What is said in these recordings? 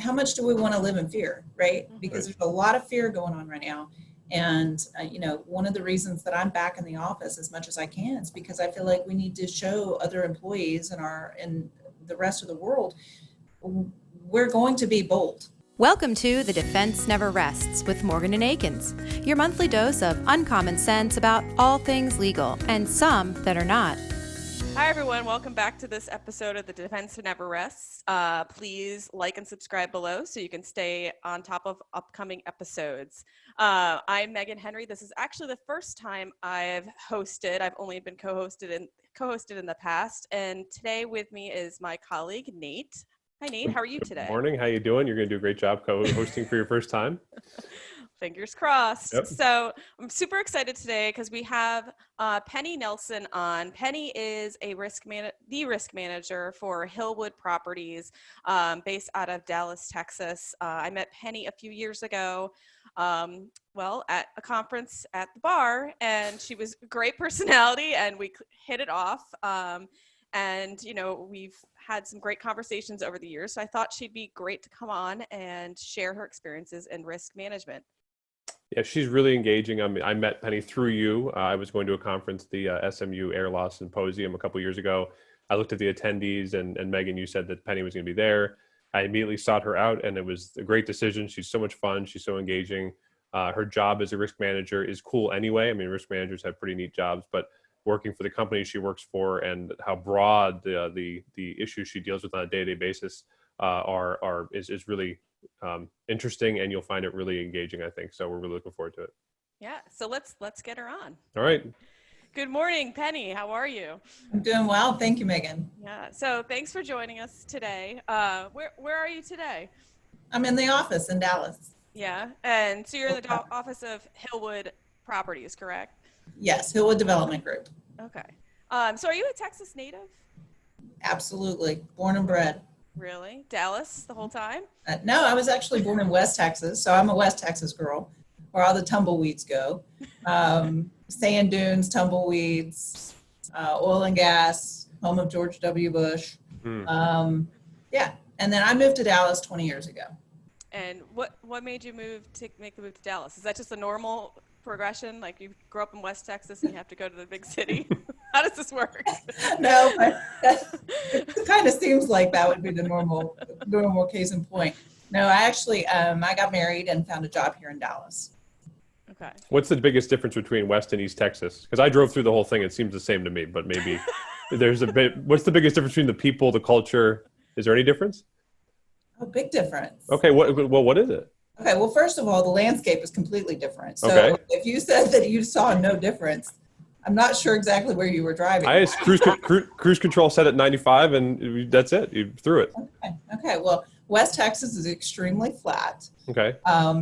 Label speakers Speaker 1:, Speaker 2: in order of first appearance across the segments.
Speaker 1: how much do we want to live in fear, right? Because
Speaker 2: Right.
Speaker 1: there's a lot of fear going on right now. And, one of the reasons that I'm back in the office as much as I can is because I feel like we need to show other employees in the rest of the world, we're going to be bold.
Speaker 3: Welcome to The Defense Never Rests with Morgan and Akins, your monthly dose of uncommon sense about all things legal and some that are not.
Speaker 2: Hi, everyone. Welcome back to this episode of The Defense Never Rests. Please like and subscribe below so you can stay on top of upcoming episodes. I'm Megan Henry. This is actually the first time I've hosted. I've only been co-hosted in the past. And today with me is my colleague, Nate. Hi, Nate. How are you today?
Speaker 4: Good morning. How you doing? You're going to do a great job co-hosting for your first time.
Speaker 2: Fingers crossed.
Speaker 4: Yep.
Speaker 2: So I'm super excited today because we have Penny Nelson on. Penny is the risk manager for Hillwood Properties based out of Dallas, Texas. I met Penny a few years ago, at a conference at the bar, and she was a great personality and we hit it off. We've had some great conversations over the years. So I thought she'd be great to come on and share her experiences in risk management.
Speaker 4: Yeah, she's really engaging. I met Penny through you. I was going to a conference, the SMU Air Law Symposium a couple years ago. I looked at the attendees and Megan, you said that Penny was going to be there. I immediately sought her out and it was a great decision. She's so much fun. She's so engaging. Her job as a risk manager is cool anyway. I mean, risk managers have pretty neat jobs, but working for the company she works for and how broad the issues she deals with on a day-to-day basis is really interesting, and you'll find it really engaging, I think. So we're really looking forward to it.
Speaker 2: Yeah. So let's get her on.
Speaker 4: All right.
Speaker 2: Good morning, Penny. How are you?
Speaker 1: I'm doing well. Thank you, Megan.
Speaker 2: Yeah. So thanks for joining us today. Where are you today?
Speaker 1: I'm in the office in Dallas.
Speaker 2: Yeah. And so you're in the office of Hillwood Properties, correct?
Speaker 1: Yes, Hillwood Development Group.
Speaker 2: Okay. So are you a Texas native?
Speaker 1: Absolutely. Born and bred.
Speaker 2: Really? Dallas the whole time?
Speaker 1: No, I was actually born in West Texas, so I'm a West Texas girl, where all the tumbleweeds go. Sand dunes, tumbleweeds, oil and gas, home of George W. Bush. Yeah, and then I moved to Dallas 20 years ago.
Speaker 2: And what made you make the move to Dallas? Is that just a normal progression? Like you grew up in West Texas and you have to go to the big city? How does this work?
Speaker 1: No, but it kind of seems like that would be the normal case in point. No, I actually, I got married and found a job here in Dallas.
Speaker 2: Okay.
Speaker 4: What's the biggest difference between West and East Texas? Because I drove through the whole thing. It seems the same to me, but maybe there's a bit. What's the biggest difference between the people, the culture? Is there any difference?
Speaker 1: A big difference.
Speaker 4: Okay. What is it?
Speaker 1: Okay, well, first of all, the landscape is completely different. So
Speaker 4: Okay.
Speaker 1: If you said that you saw no difference, I'm not sure exactly where you were driving.
Speaker 4: I just cruise control set at 95 and that's it. You threw it.
Speaker 1: Okay, well, West Texas is extremely flat.
Speaker 4: Okay.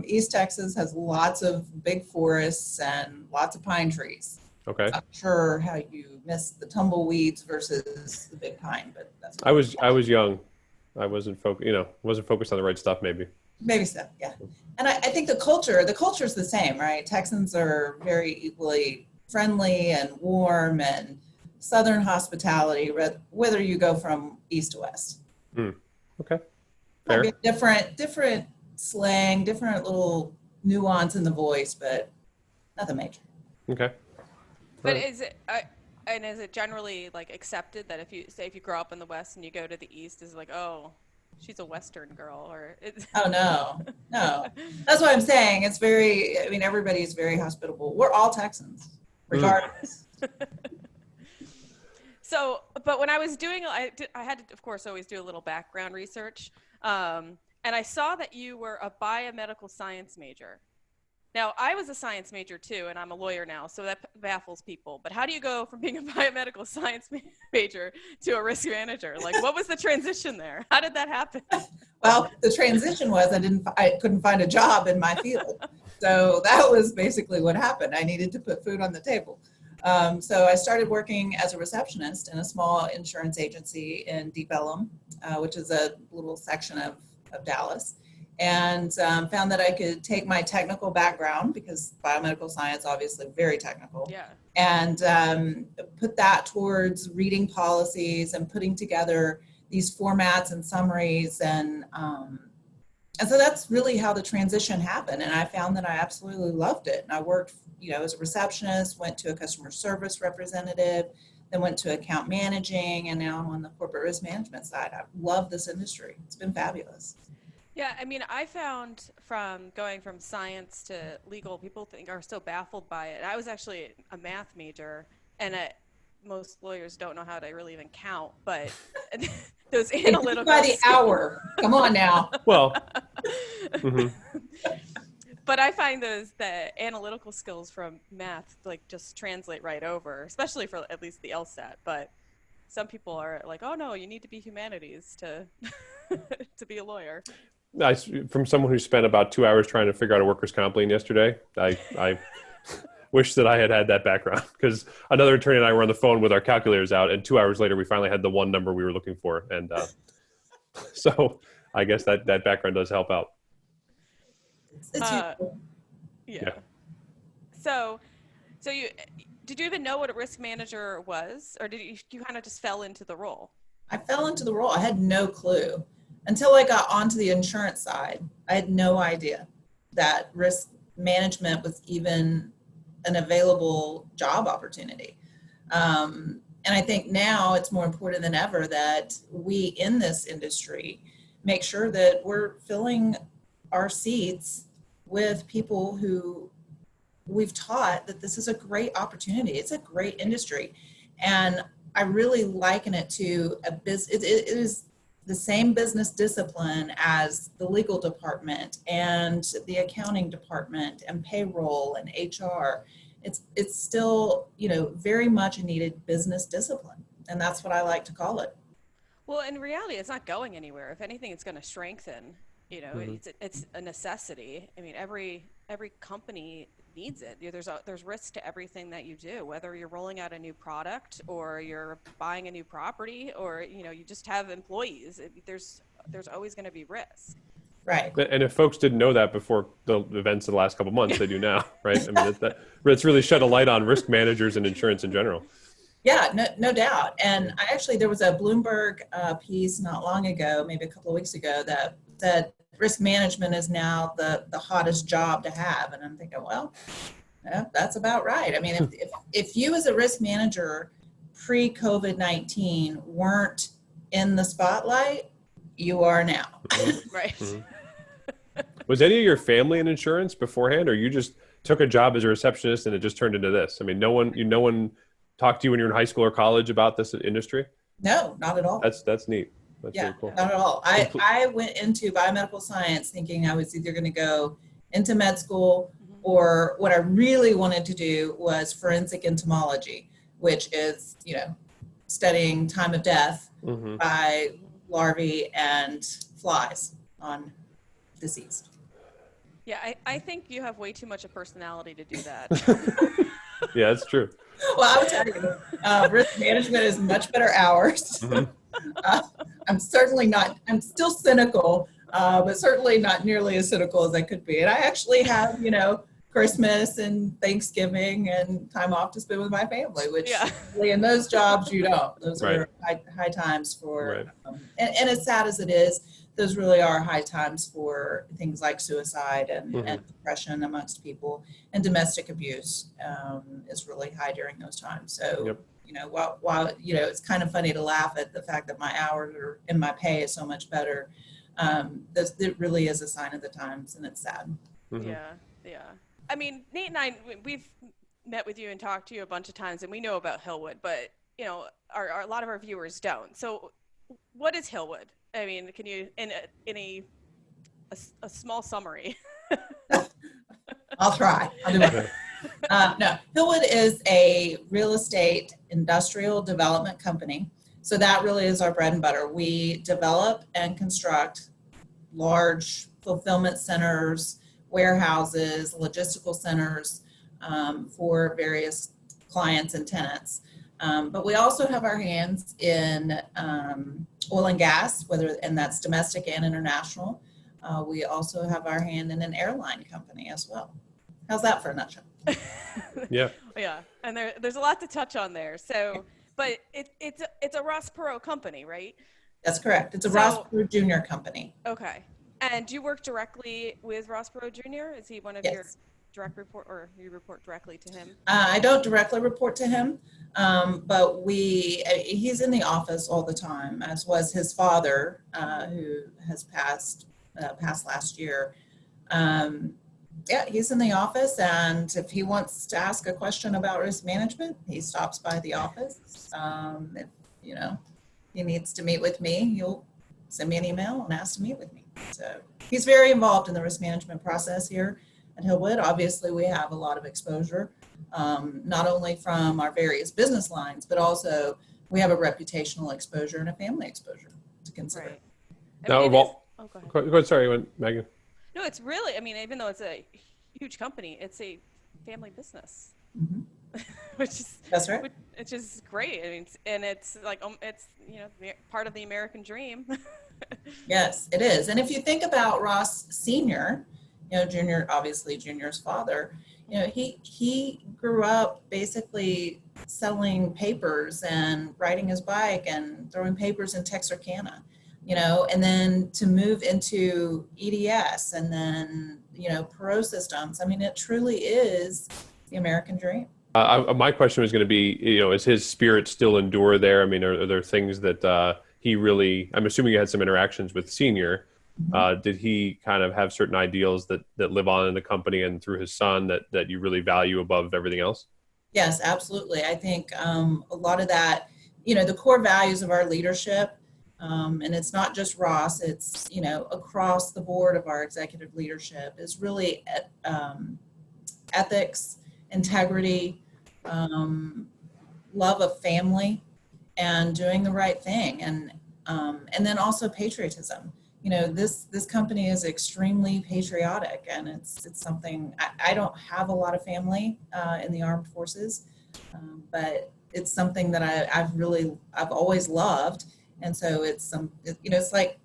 Speaker 1: East Texas has lots of big forests and lots of pine trees.
Speaker 4: Okay.
Speaker 1: I'm not sure how you missed the tumbleweeds versus the big pine, but that's
Speaker 4: I was young. I wasn't focused on the right stuff maybe.
Speaker 1: maybe so, yeah. And I think the culture is the same, right? Texans are very equally friendly and warm and Southern hospitality, whether you go from east to west.
Speaker 4: Okay. Fair.
Speaker 1: Maybe different slang, different little nuance in the voice, but nothing major.
Speaker 4: Okay.
Speaker 2: But
Speaker 4: Right.
Speaker 2: is it generally like accepted that if you grow up in the West and you go to the East, is it like, oh, she's a Western girl, or
Speaker 1: Oh, no. That's what I'm saying. Everybody's very hospitable. We're all Texans, regardless.
Speaker 2: So, but when I was doing, I had to, of course, always do a little background research. And I saw that you were a biomedical science major. Now, I was a science major too, and I'm a lawyer now, so that baffles people. But how do you go from being a biomedical science major to a risk manager? Like, what was the transition there? How did that happen?
Speaker 1: Well, the transition was I couldn't find a job in my field. So that was basically what happened. I needed to put food on the table. So I started working as a receptionist in a small insurance agency in Deep Ellum, which is a little section of Dallas. And found that I could take my technical background, because biomedical science, obviously very technical,
Speaker 2: Yeah.
Speaker 1: and put that towards reading policies and putting together these formats and summaries and And so that's really how the transition happened. And I found that I absolutely loved it. And I worked, as a receptionist, went to a customer service representative, then went to account managing, and now I'm on the corporate risk management side. I love this industry. It's been fabulous.
Speaker 2: Yeah, I mean, I found from going from science to legal, people are so baffled by it. I was actually a math major, and most lawyers don't know how to really even count, but those analytical
Speaker 1: by the hour. Come on now.
Speaker 4: Well, mhm.
Speaker 2: But I find the analytical skills from math just translate right over, especially for at least the LSAT. But some people are like, "Oh no, you need to be humanities to to be a lawyer."
Speaker 4: From someone who spent about 2 hours trying to figure out a workers' comp lien yesterday, I wish that I had that background, because another attorney and I were on the phone with our calculators out, and 2 hours later we finally had the one number we were looking for, and so I guess that background does help out.
Speaker 1: It's useful.
Speaker 2: Yeah. So did you even know what a risk manager was, or did you kind of just fell into the role?
Speaker 1: I fell into the role. I had no clue until I got onto the insurance side. I had no idea that risk management was even an available job opportunity. And I think now it's more important than ever that we in this industry make sure that we're filling our seats with people who we've taught that this is a great opportunity. It's a great industry. And I really liken it to a business. It is the same business discipline as the legal department and the accounting department and payroll and HR. It's still, very much a needed business discipline. And that's what I like to call it.
Speaker 2: Well, in reality, it's not going anywhere. If anything, it's going to strengthen. It's a necessity. I mean, every company needs it. There's risk to everything that you do, whether you're rolling out a new product or you're buying a new property, or you just have employees. There's always going to be risk.
Speaker 1: Right.
Speaker 4: And if folks didn't know that before the events of the last couple of months, they do now, right? I mean, it's really shed a light on risk managers and insurance in general.
Speaker 1: Yeah, no doubt. And there was a Bloomberg piece not long ago, maybe a couple of weeks ago, that said risk management is now the hottest job to have. And I'm thinking, well, yeah, that's about right. I mean, if you as a risk manager pre-COVID-19 weren't in the spotlight, you are now.
Speaker 2: Right.
Speaker 4: Mm-hmm. Was any of your family in insurance beforehand, or you just took a job as a receptionist and it just turned into this? I mean, no one talked to you when you were in high school or college about this industry?
Speaker 1: No, not at all.
Speaker 4: That's neat. That's
Speaker 1: yeah,
Speaker 4: really cool.
Speaker 1: Not at all. I went into biomedical science thinking I was either going to go into med school, or what I really wanted to do was forensic entomology, which is, studying time of death by larvae and flies on deceased.
Speaker 2: Yeah, I think you have way too much of personality to do that.
Speaker 4: Yeah, that's true.
Speaker 1: Well, I would tell you, risk management is much better hours.
Speaker 4: Mm-hmm.
Speaker 1: I'm still cynical, but certainly not nearly as cynical as I could be. And I actually have, Christmas and Thanksgiving and time off to spend with my family, which really in those jobs you don't. Those are high times for, and as sad as it is, those really are high times for things like suicide and depression amongst people, and domestic abuse is really high during those times. So, while it's kind of funny to laugh at the fact that my hours and my pay is so much better, it really is a sign of the times, and it's sad.
Speaker 4: Mm-hmm.
Speaker 2: Yeah. I mean, Nate and I, we've met with you and talked to you a bunch of times, and we know about Hillwood, but a lot of our viewers don't. So, what is Hillwood? I mean, can you, in a small summary?
Speaker 1: I'll try. I'll do my best. No, Hillwood is a real estate industrial development company. So that really is our bread and butter. We develop and construct large fulfillment centers, warehouses, logistical centers for various clients and tenants. But we also have our hands in oil and gas, and that's domestic and international. We also have our hand in an airline company as well. How's that for a nutshell?
Speaker 4: Yeah.
Speaker 2: Yeah, and there's a lot to touch on there. So, but it's a Ross Perot company, right?
Speaker 1: That's correct. It's a Ross Perot Jr. company.
Speaker 2: Okay. And do you work directly with Ross Perot Jr.? Is he one of your
Speaker 1: Yes.
Speaker 2: direct report, or you report directly to him?
Speaker 1: I don't directly report to him, but he's in the office all the time, as was his father, who has passed last year. Yeah, he's in the office, and if he wants to ask a question about risk management, he stops by the office. If, he needs to meet with me, he'll send me an email and ask to meet with me. So he's very involved in the risk management process here at Hillwood. Obviously, we have a lot of exposure, not only from our various business lines, but also we have a reputational exposure and a family exposure to consider.
Speaker 2: Right.
Speaker 4: Now,
Speaker 2: Oh, go ahead.
Speaker 4: go ahead. Sorry, Megan.
Speaker 2: No, it's really, I mean, even though it's a huge company, it's a family business,
Speaker 1: Mhm. That's right.
Speaker 2: which is great. I mean, and it's like, it's, part of the American dream.
Speaker 1: Yes, it is. And if you think about Ross Sr., Junior, obviously Junior's father, he grew up basically selling papers and riding his bike and throwing papers in Texarkana, and then to move into EDS and then, Perot Systems. I mean, it truly is the American dream.
Speaker 4: My question was going to be, is his spirit still endure there? I mean, are there things that he really, I'm assuming you had some interactions with Senior. Did he kind of have certain ideals that live on in the company and through his son that you really value above everything else?
Speaker 1: Yes, absolutely. I think a lot of that, the core values of our leadership, and it's not just Ross, it's, across the board of our executive leadership, is really ethics, integrity, love of family, and doing the right thing, and then also patriotism. This company is extremely patriotic, and it's something I don't have a lot of family in the armed forces, but it's something that I've always loved, and so it's it's like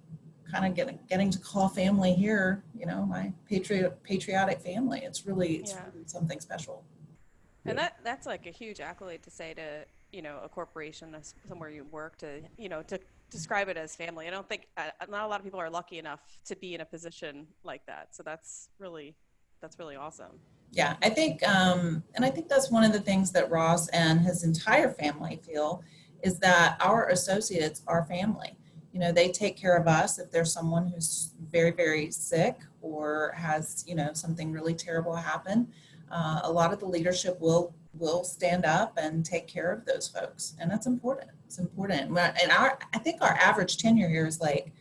Speaker 1: kind of getting to call family here. My patriotic family. It's really something special.
Speaker 2: And that's like a huge accolade to say to, a corporation, somewhere you work, to describe it as family. I don't think not a lot of people are lucky enough to be in a position like that. So that's really awesome.
Speaker 1: Yeah, I think, and I think that's one of the things that Ross and his entire family feel, is that our associates are family. They take care of us if there's someone who's very, very sick or has, something really terrible happen. A lot of the leadership will stand up and take care of those folks, and that's important. It's important. And I think our average tenure here is like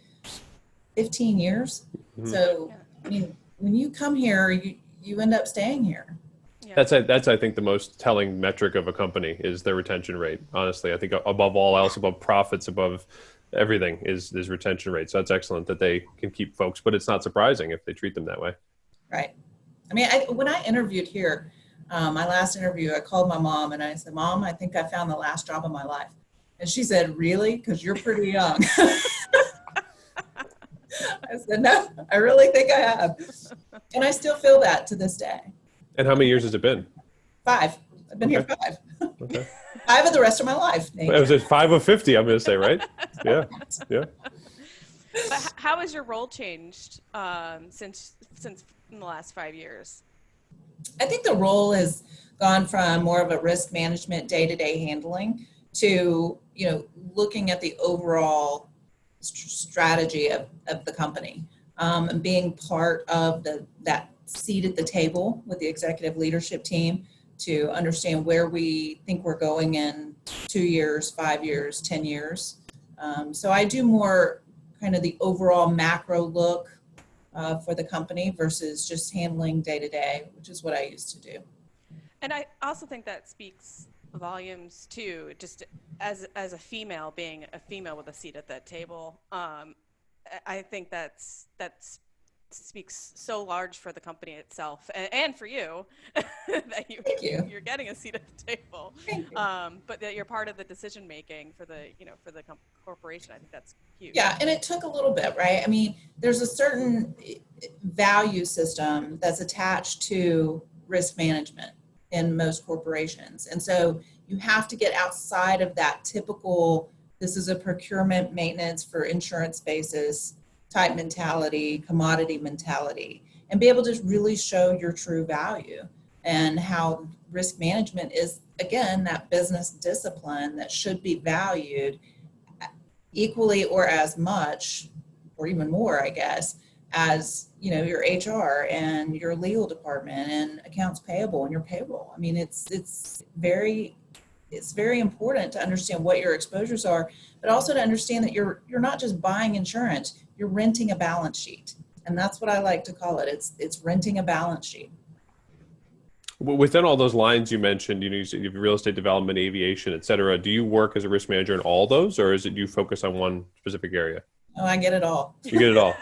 Speaker 1: 15 years. Mm-hmm. So, I mean, when you come here, you end up staying here.
Speaker 2: Yeah.
Speaker 4: That's I think the most telling metric of a company is their retention rate. Honestly, I think above all else, above profits, above everything is retention rate. So that's excellent that they can keep folks, but it's not surprising if they treat them that way.
Speaker 1: Right. I mean, when I interviewed here, my last interview, I called my mom and I said, "Mom, I think I found the last job of my life." And she said, "Really? Because you're pretty young." I said, "No, I really think I have." And I still feel that to this day.
Speaker 4: And how many years has it been?
Speaker 1: 5. I've been here 5.
Speaker 4: Okay.
Speaker 1: 5 of the rest of my life. Nate.
Speaker 4: It was at 5 of 50, I'm going to say, right? Yeah.
Speaker 2: But how has your role changed since in the last 5 years?
Speaker 1: I think the role has gone from more of a risk management day-to-day handling to, looking at the overall strategy of the company, and being part of that seat at the table with the executive leadership team to understand where we think we're going in 2 years, 5 years, 10 years. So I do more kind of the overall macro look for the company versus just handling day to day, which is what I used to do.
Speaker 2: And I also think that speaks volumes too, just as a female, being a female with a seat at that table. I think that speaks so large for the company itself and for you that you're getting a seat at the table, but that you're part of the decision making for the corporation. I think that's huge. Yeah,
Speaker 1: and it took a little bit, right? I mean, there's a certain value system that's attached to risk management in most corporations, and so you have to get outside of that typical, this is a procurement maintenance for insurance basis type mentality, commodity mentality, and be able to really show your true value and how risk management is, again, that business discipline that should be valued equally or as much, or even more, I guess, as, you know, your HR and your legal department and accounts payable and your payroll. I mean, it's very important to understand what your exposures are, but also to understand that you're not just buying insurance, you're renting a balance sheet. And that's what I like to call it. It's renting a balance sheet.
Speaker 4: Well, within all those lines you mentioned, you know, you have real estate development, aviation, et cetera. Do you work as a risk manager in all those, or is it you focus on one specific area?
Speaker 1: Oh, I get it all.
Speaker 4: You get it all.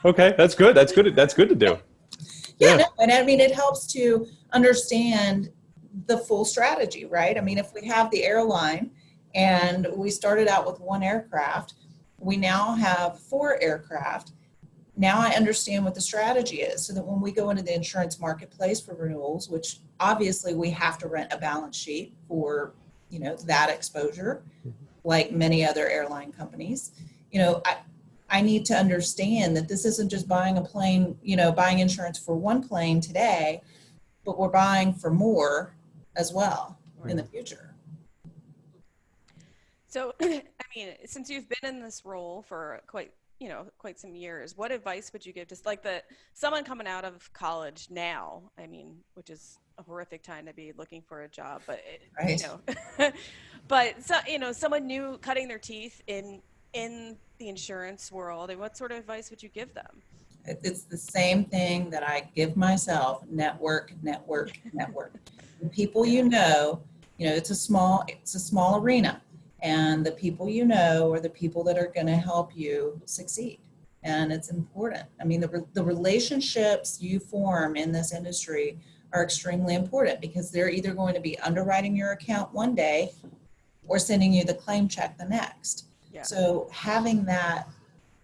Speaker 4: Okay, that's good. That's good. That's good to do.
Speaker 1: Yeah, no, and I mean, it helps to understand the full strategy, right? I mean, if we have the airline and we started out with one aircraft, we now have 4 aircraft. Now I understand what the strategy is, so that when we go into the insurance marketplace for renewals, which obviously we have to rent a balance sheet for, you know, that exposure, like many other airline companies, you know, I need to understand that this isn't just buying a plane, you know, buying insurance for one plane today, but we're buying for more as well in the future.
Speaker 2: So, I mean, since you've been in this role for quite some years, what advice would you give just like someone coming out of college now? I mean, which is a horrific time to be looking for a job, but
Speaker 1: Right.
Speaker 2: you know, but so, you know, someone new cutting their teeth in the insurance world, and what sort of advice would you give them?
Speaker 1: It's the same thing that I give myself: network, network, network. The people you know, it's a small arena, and the people you know are the people that are going to help you succeed. And it's important. I mean, the relationships you form in this industry are extremely important, because they're either going to be underwriting your account one day or sending you the claim check the next.
Speaker 2: Yeah.
Speaker 1: So having that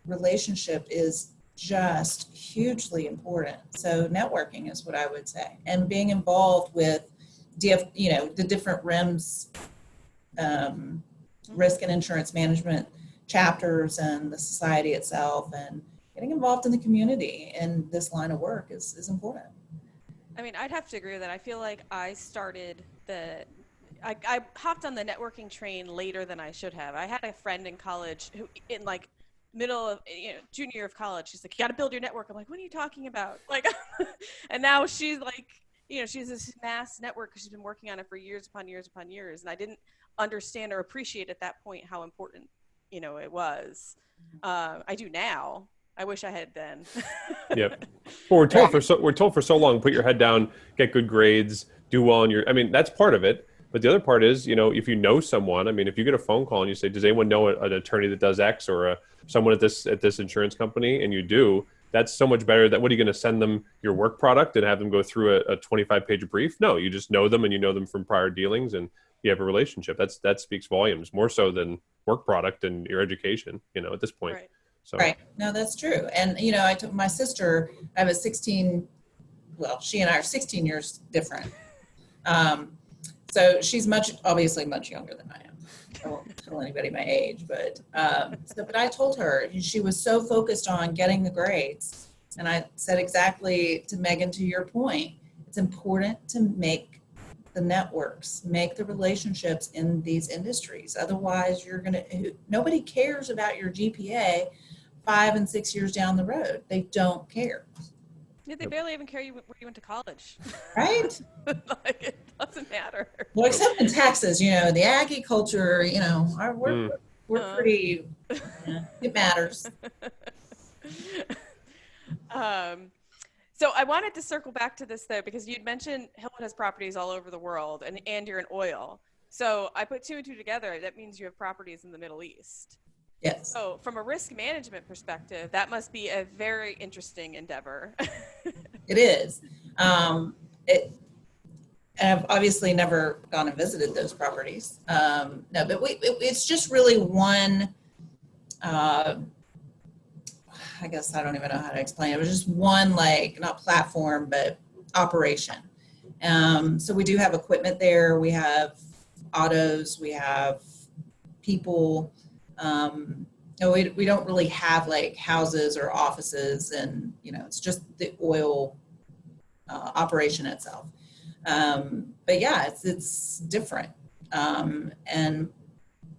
Speaker 1: relationship is just hugely important. So networking is what I would say, and being involved with the different RIMS, risk and insurance management chapters, and the society itself, and getting involved in the community in this line of work is important.
Speaker 2: I mean, I'd have to agree with that. I feel like I hopped on the networking train later than I should have. I had a friend in college who, in like middle of junior year of college, she's like, "You got to build your network." I'm like, "What are you talking about?" Like, and now she's like, she's this mass network because she's been working on it for years upon years upon years, and I didn't understand or appreciate at that point how important it was. I do now. I wish I had then.
Speaker 4: Yep. Well, we're told for so long, put your head down, get good grades, do well in I mean, that's part of it. But the other part is, if you know someone, I mean, if you get a phone call and you say, "Does anyone know an attorney that does X, or someone at this insurance company?" And you do, that's so much better. That what are you going to send them your work product and have them go through a 25-page brief? No, you just know them, and you know them from prior dealings, and you have a relationship. That speaks volumes, more so than work product and your education, at this point.
Speaker 2: Right.
Speaker 4: So.
Speaker 1: Right. No, that's true. And, I took my sister, she and I are 16 years different. So she's obviously much younger than I am. I won't tell anybody my age, but I told her, she was so focused on getting the grades. And I said exactly to Megan, to your point, it's important to make the networks, make the relationships in these industries. Otherwise, nobody cares about your GPA 5 and 6 years down the road. They don't care.
Speaker 2: Yeah, they barely even care where you went to college.
Speaker 1: Right?
Speaker 2: Like, it doesn't matter.
Speaker 1: Well, except in Texas, the Aggie culture, we're pretty, it matters.
Speaker 2: So I wanted to circle back to this, though, because you'd mentioned Hillwood has properties all over the world, and you're in oil. So I put 2 and 2 together. That means you have properties in the Middle East.
Speaker 1: Yes.
Speaker 2: So from a risk management perspective, that must be a very interesting endeavor.
Speaker 1: It is. And I've obviously never gone and visited those properties. No, but it's just really one, I guess I don't even know how to explain it. It was just one, not platform, but operation. So we do have equipment there. We have autos, we have people, no, we don't really have like houses or offices, and it's just the oil operation itself. But yeah, it's different. And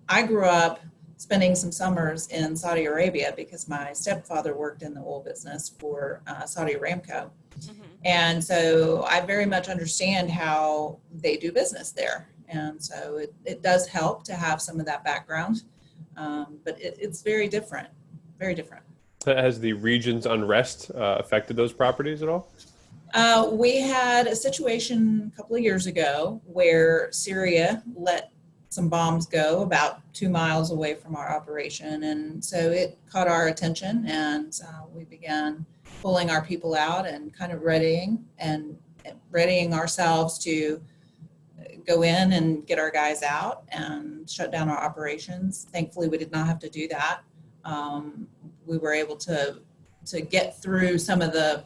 Speaker 1: I grew up spending some summers in Saudi Arabia because my stepfather worked in the oil business for Saudi Aramco.
Speaker 2: Mm-hmm.
Speaker 1: And so I very much understand how they do business there. And so it does help to have some of that background. But it's very different, very different.
Speaker 4: Has the region's unrest affected those properties at all?
Speaker 1: We had a situation a couple of years ago where Syria let some bombs go about 2 miles away from our operation. And so it caught our attention, and we began pulling our people out and kind of readying ourselves to go in and get our guys out and shut down our operations. Thankfully, we did not have to do that. We were able to get through some of the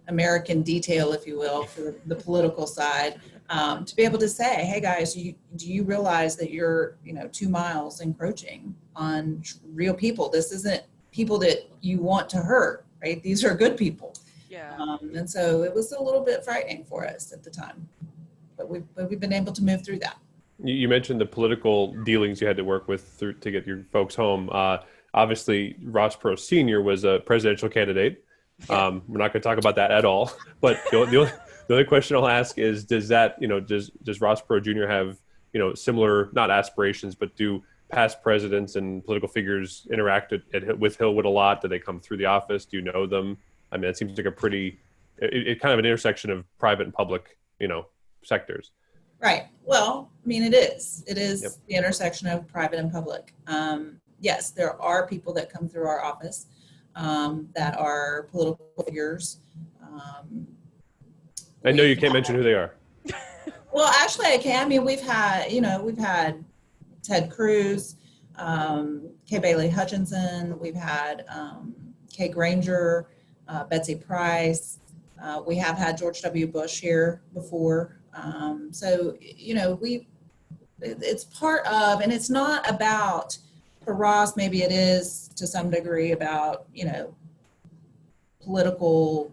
Speaker 1: American detail, if you will, for the political side, to be able to say, hey guys, do you realize that you're 2 miles encroaching on real people? This isn't people that you want to hurt, right? These are good people.
Speaker 2: Yeah.
Speaker 1: And so it was a little bit frightening for us at the time, but we've been able to move through that.
Speaker 4: You mentioned the political dealings you had to work with to get your folks home. Obviously, Ross Perot Sr. was a presidential candidate.
Speaker 1: Yeah.
Speaker 4: We're not going to talk about that at all. But the only question I'll ask is, does Ross Perot Jr. have similar, not aspirations, but do past presidents and political figures interact with Hillwood a lot? Do they come through the office? Do you know them? I mean, it seems like a pretty kind of an intersection of private and public sectors.
Speaker 1: Right. Well, I mean, it is. Yep. The intersection of private and public. Yes, there are people that come through our office that are political figures.
Speaker 4: I know you can't mention who they are.
Speaker 1: Well, actually, I can. I mean, we've had Ted Cruz, Kay Bailey Hutchinson. We've had Kay Granger, Betsy Price. We have had George W. Bush here before. So, it's part of, and it's not about, for Ross, maybe it is to some degree about, political,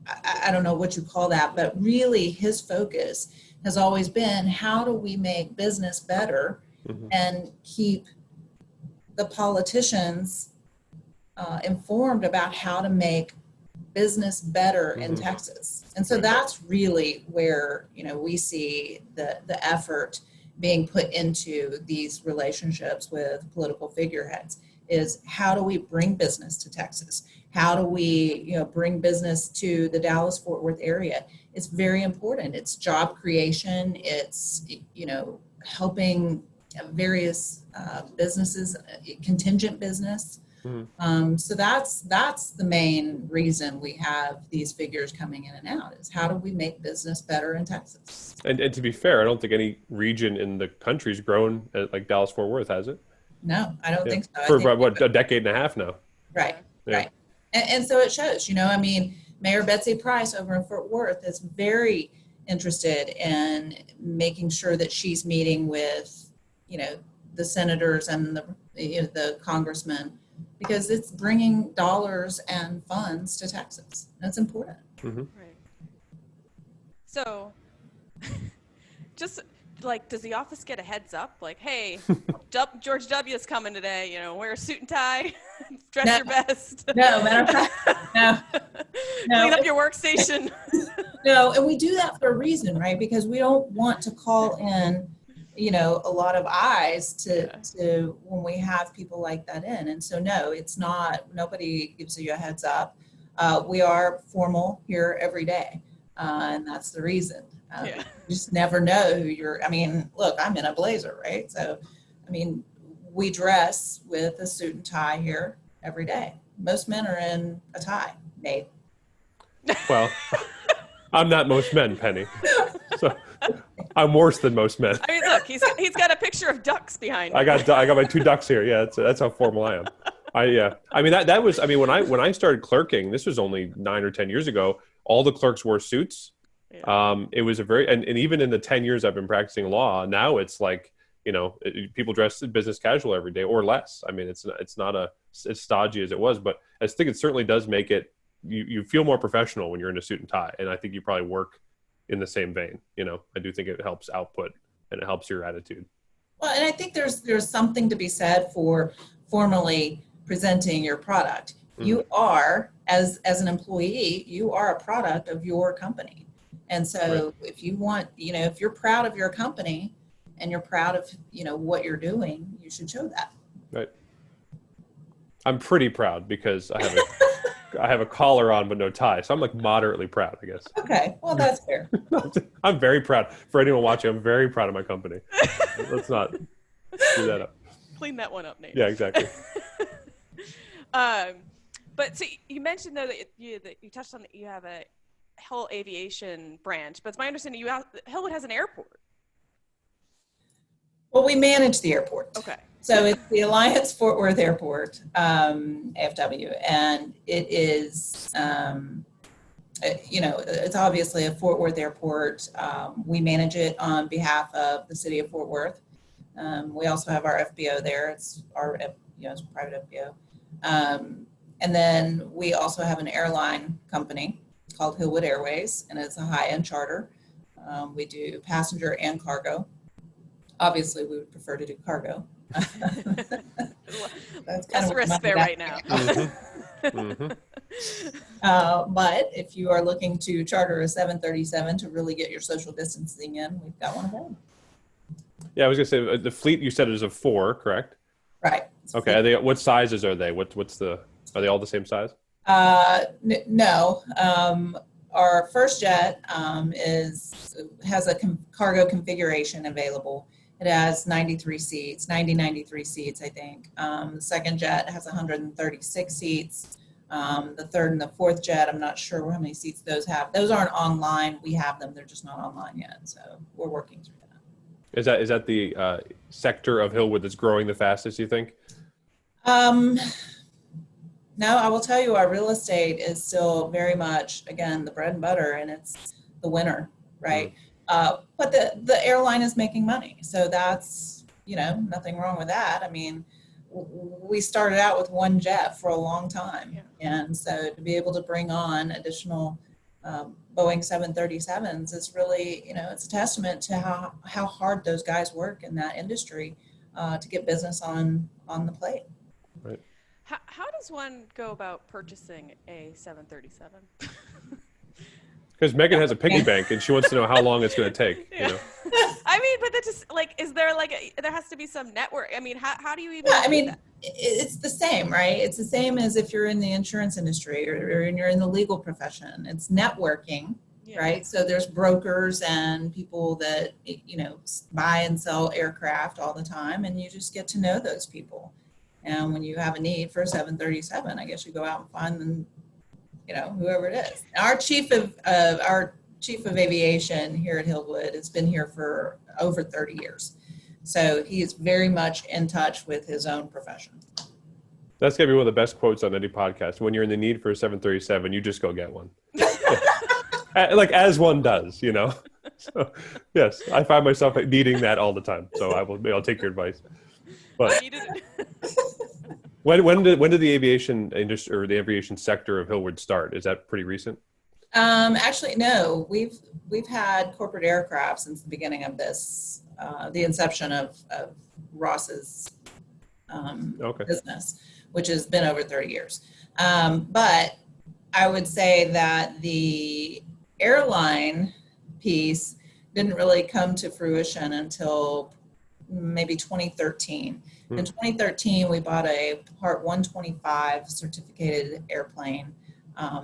Speaker 1: I don't know what you call that, but really his focus has always been, how do we make business better and keep the politicians informed about how to make business better in Texas. And so that's really where, we see the effort being put into these relationships with political figureheads, is how do we bring business to Texas? How do we, bring business to the Dallas-Fort Worth area? It's very important. It's job creation. It's, helping various businesses, contingent business. So that's the main reason we have these figures coming in and out, is how do we make business better in Texas? And
Speaker 4: to be fair, I don't think any region in the country's grown like Dallas-Fort Worth, has it?
Speaker 1: No, I don't think so.
Speaker 4: For a decade and a half now.
Speaker 1: Right,
Speaker 4: yeah.
Speaker 1: Right. And so it shows, Mayor Betsy Price over in Fort Worth is very interested in making sure that she's meeting with, the senators and the congressmen, because it's bringing dollars and funds to Texas. That's important.
Speaker 2: Right. So, just like, does the office get a heads up? Like, hey, George W. is coming today. Wear a suit and tie, dress your best.
Speaker 1: No, matter of fact, no.
Speaker 2: Clean up your workstation.
Speaker 1: No, and we do that for a reason, right? Because we don't want to call in, a lot of eyes to when we have people like that in. And so, no, it's not, nobody gives you a heads up. We are formal here every day. And that's the reason. You just never know who look, I'm in a blazer, right? So, we dress with a suit and tie here every day. Most men are in a tie, Nate.
Speaker 4: Well, I'm not most men, Penny. So I'm worse than most men.
Speaker 2: I mean, look, he's got a picture of ducks behind him.
Speaker 4: I got my 2 ducks here. Yeah, that's how formal I am. That was when I started clerking, this was only 9 or 10 years ago, all the clerks wore suits. Yeah. It was and even in the 10 years I've been practicing law, now it's like people dress business casual every day or less. I mean, it's not as stodgy as it was, but I think it certainly does make it, you feel more professional when you're in a suit and tie. And I think you probably work in the same vein. I do think it helps output and it helps your attitude.
Speaker 1: Well, and I think there's something to be said for formally presenting your product. Mm-hmm. You are, as an employee, you are a product of your company. And so right. If you want, if you're proud of your company and you're proud of, what you're doing, you should show that.
Speaker 4: Right. I'm pretty proud because I have a collar on but no tie, so I'm like moderately proud, I guess.
Speaker 1: Okay, well that's fair.
Speaker 4: I'm very proud. For anyone watching, I'm very proud of my company. Let's not do that up.
Speaker 2: Clean that one up, Nate.
Speaker 4: Yeah, exactly.
Speaker 2: But so you mentioned though that you touched on that you have a Hill Aviation branch, but it's my understanding Hillwood has an airport.
Speaker 1: Well, we manage the airport.
Speaker 2: Okay.
Speaker 1: So it's the Alliance Fort Worth Airport, AFW, and it is, it's obviously a Fort Worth airport. We manage it on behalf of the city of Fort Worth. We also have our FBO there. It's our, it's a private FBO. And then we also have an airline company called Hillwood Airways, and it's a high-end charter. We do passenger and cargo. Obviously, we would prefer to do cargo. That's kind of
Speaker 2: risk there right now.
Speaker 4: Mm-hmm.
Speaker 1: But if you are looking to charter a 737 to really get your social distancing in, we've got one available.
Speaker 4: Yeah, I was gonna say the fleet you said is of 4, correct?
Speaker 1: Right.
Speaker 4: Okay. What sizes are they? Are they all the same size?
Speaker 1: No. Our first jet has a cargo configuration available. It has 93 seats, 93 seats, I think. The second jet has 136 seats. The third and the fourth jet, I'm not sure how many seats those have. Those aren't online. We have them. They're just not online yet. So we're working through that.
Speaker 4: Is that the sector of Hillwood that's growing the fastest, you think?
Speaker 1: No, I will tell you our real estate is still very much, again, the bread and butter, and it's the winner, right? But the airline is making money. So that's, nothing wrong with that. I mean, we started out with one jet for a long time. Yeah. And so to be able to bring on additional Boeing 737s is really, it's a testament to how hard those guys work in that industry to get business on the plate.
Speaker 4: Right.
Speaker 2: How does one go about purchasing a 737?
Speaker 4: Because Megan has a piggy bank and she wants to know how long it's going to take.
Speaker 2: Yeah. I mean, but that's just is there there has to be some network? I mean, how do you even?
Speaker 1: Yeah, I mean, it's the same, right? It's the same as if you're in the insurance industry or you're in the legal profession. It's networking, yeah. Right? So there's brokers and people that, buy and sell aircraft all the time, and you just get to know those people. And when you have a need for a 737, I guess you go out and find them, whoever it is. Our chief of aviation here at Hillwood has been here for over 30 years. So he is very much in touch with his own profession.
Speaker 4: That's going to be one of the best quotes on any podcast. When you're in the need for a 737, you just go get one. Like as one does, So, yes, I find myself needing that all the time. So I'll take your advice. But when did the aviation industry or the aviation sector of Hillwood start? Is that pretty recent?
Speaker 1: Actually, no. We've had corporate aircraft since the beginning of this, the inception of Ross's business, which has been over 30 years. But I would say that the airline piece didn't really come to fruition until maybe 2013. In 2013, we bought a Part 125 certificated airplane.